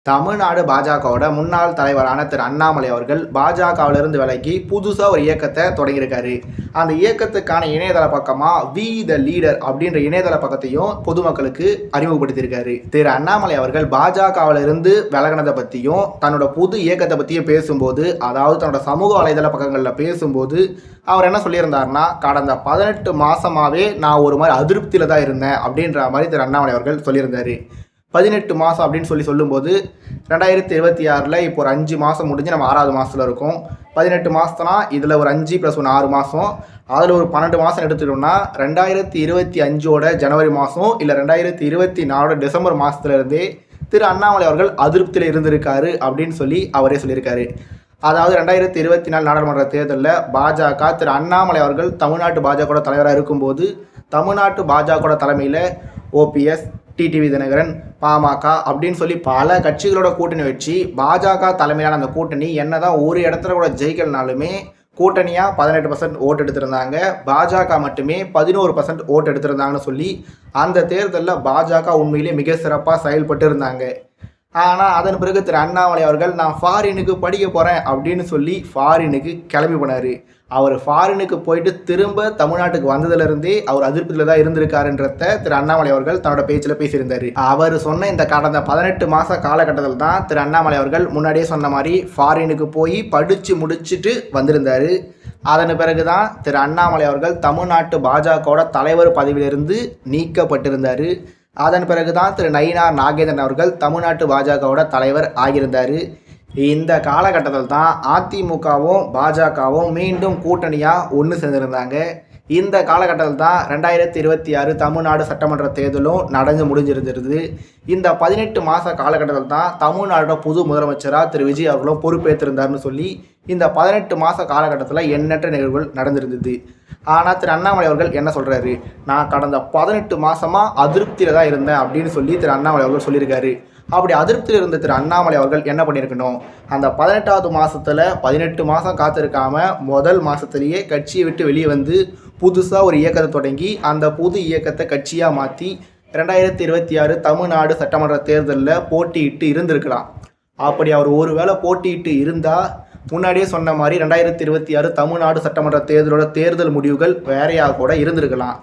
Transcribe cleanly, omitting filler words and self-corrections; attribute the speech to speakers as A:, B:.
A: தமிழ்நாடு பாஜகவோட முன்னாள் தலைவரான திரு அண்ணாமலை அவர்கள் பாஜகவிலிருந்து விலகி புதுசாக ஒரு இயக்கத்தை தொடங்கியிருக்காரு. அந்த இயக்கத்துக்கான இணையதள பக்கமாக வி த லீடர் அப்படின்ற இணையதள பக்கத்தையும் பொதுமக்களுக்கு அறிமுகப்படுத்தியிருக்காரு. திரு அண்ணாமலை அவர்கள் பாஜகவிலிருந்து விலகினதை பற்றியும் தன்னோட புது இயக்கத்தை பற்றியும் பேசும்போது, அதாவது தன்னோட சமூக வலைதள பக்கங்களில் பேசும்போது அவர் என்ன சொல்லியிருந்தாருன்னா, கடந்த 18 மாதமாகவே நான் ஒரு மாதிரி அதிருப்தியில் தான் இருந்தேன் அப்படின்ற மாதிரி திரு அண்ணாமலை அவர்கள் சொல்லியிருந்தார். 18 மாதம் அப்படின்னு சொல்லும்போது 2026 இப்போ ஒரு 5 மாதம் முடிஞ்சு நம்ம 6வது மாதத்தில் இருக்கோம். 18 மாதம்னா இதில் ஒரு 5 + 1 6 மாதம், அதில் ஒரு 12 மாதம் எடுத்துட்டோம்னா 2025 ஜனவரி மாதம் இல்லை 2024 டிசம்பர் மாதத்துலேருந்தே திரு அண்ணாமலை அவர்கள் அதிருப்தியில் இருந்திருக்காரு அப்படின்னு சொல்லி அவரே சொல்லியிருக்காரு. அதாவது 2024 நாடாளுமன்ற தேர்தலில் பாஜக திரு அண்ணாமலை அவர்கள் தமிழ்நாட்டு பாஜக தலைவராக இருக்கும்போது தமிழ்நாட்டு பாஜக தலைமையில் ஓபிஎஸ், டிடிவி தினகரன், பாமக அப்படின்னு சொல்லி பல கட்சிகளோட கூட்டணி வச்சு பாஜக தலைமையிலான அந்த கூட்டணி என்னதான் ஒரு இடத்துல கூட ஜெயிக்கலனாலுமே கூட்டணியாக 18% ஓட்டு எடுத்திருந்தாங்க, பாஜக மட்டுமே 11% ஓட்டு எடுத்திருந்தாங்கன்னு சொல்லி அந்த தேர்தலில் பாஜக உண்மையிலே மிக சிறப்பாக செயல்பட்டு இருந்தாங்க. ஆனால் அதன் பிறகு திரு அண்ணாமலை அவர்கள் நான் ஃபாரினுக்கு படிக்க போகிறேன் அப்படின்னு சொல்லி ஃபாரினுக்கு கிளம்பி போனார். அவர் ஃபாரினுக்கு போயிட்டு திரும்ப தமிழ்நாட்டுக்கு வந்ததுலேருந்தே அவர் அதிருப்தியில் தான் இருந்திருக்காருன்றத திரு அண்ணாமலை அவர்கள் தன்னோட பேச்சில் பேசியிருந்தார். அவர் சொன்ன இந்த கடந்த 18 மாத காலகட்டத்தில் தான் திரு அண்ணாமலை அவர்கள் முன்னாடியே சொன்ன மாதிரி ஃபாரினுக்கு போய் படித்து முடிச்சுட்டு வந்திருந்தார். அதன் பிறகு தான் திரு அண்ணாமலை அவர்கள் தமிழ்நாட்டு பாஜகவோட தலைவர் பதவியிலிருந்து நீக்கப்பட்டிருந்தார். அதன் பிறகு தான் திரு நயினார் நாகேந்திரன் அவர்கள் தமிழ்நாட்டு பாஜகவோட தலைவர் ஆகியிருந்தார். இந்த காலகட்டத்தில் தான் அதிமுகவும் பாஜகவும் மீண்டும் கூட்டணியாக ஒன்று சேர்ந்திருந்தாங்க. இந்த காலகட்டத்தில் தான் 2026 தமிழ்நாடு சட்டமன்ற தேர்தலும் நடந்து முடிஞ்சிருந்தது. இந்த 18 மாத காலகட்டத்தில் தான் தமிழ்நாடோட புது முதலமைச்சராக திரு விஜய் அவர்களும் பொறுப்பேற்றிருந்தார்னு சொல்லி இந்த 18 மாத காலகட்டத்தில் எண்ணற்ற நிகழ்வுகள் நடந்திருந்தது. ஆனால் திரு அண்ணாமலை அவர்கள் என்ன சொல்கிறாரு, நான் கடந்த 18 மாதமாக அதிருப்தியில் தான் இருந்தேன் அப்படின்னு சொல்லி திரு அண்ணாமலை அவர்கள் சொல்லியிருக்காரு. அப்படி அதிருப்தியில் இருந்த திரு அண்ணாமலை அவர்கள் என்ன பண்ணியிருக்கணும், அந்த 18வது மாதத்தில் 18 மாதம் காத்திருக்காம முதல் மாதத்துலேயே கட்சியை விட்டு வெளியே வந்து புதுசாக ஒரு இயக்கத்தை தொடங்கி அந்த புது இயக்கத்தை கட்சியாக மாற்றி 2026 தமிழ்நாடு சட்டமன்ற தேர்தலில் போட்டியிட்டு இருந்திருக்கலாம். அப்படி அவர் ஒருவேளை போட்டியிட்டு இருந்தால் முன்னாடியே சொன்ன மாதிரி 2026 தமிழ்நாடு சட்டமன்ற தேர்தலோட தேர்தல் முடிவுகள் வேறையாக கூட இருந்திருக்கலாம்.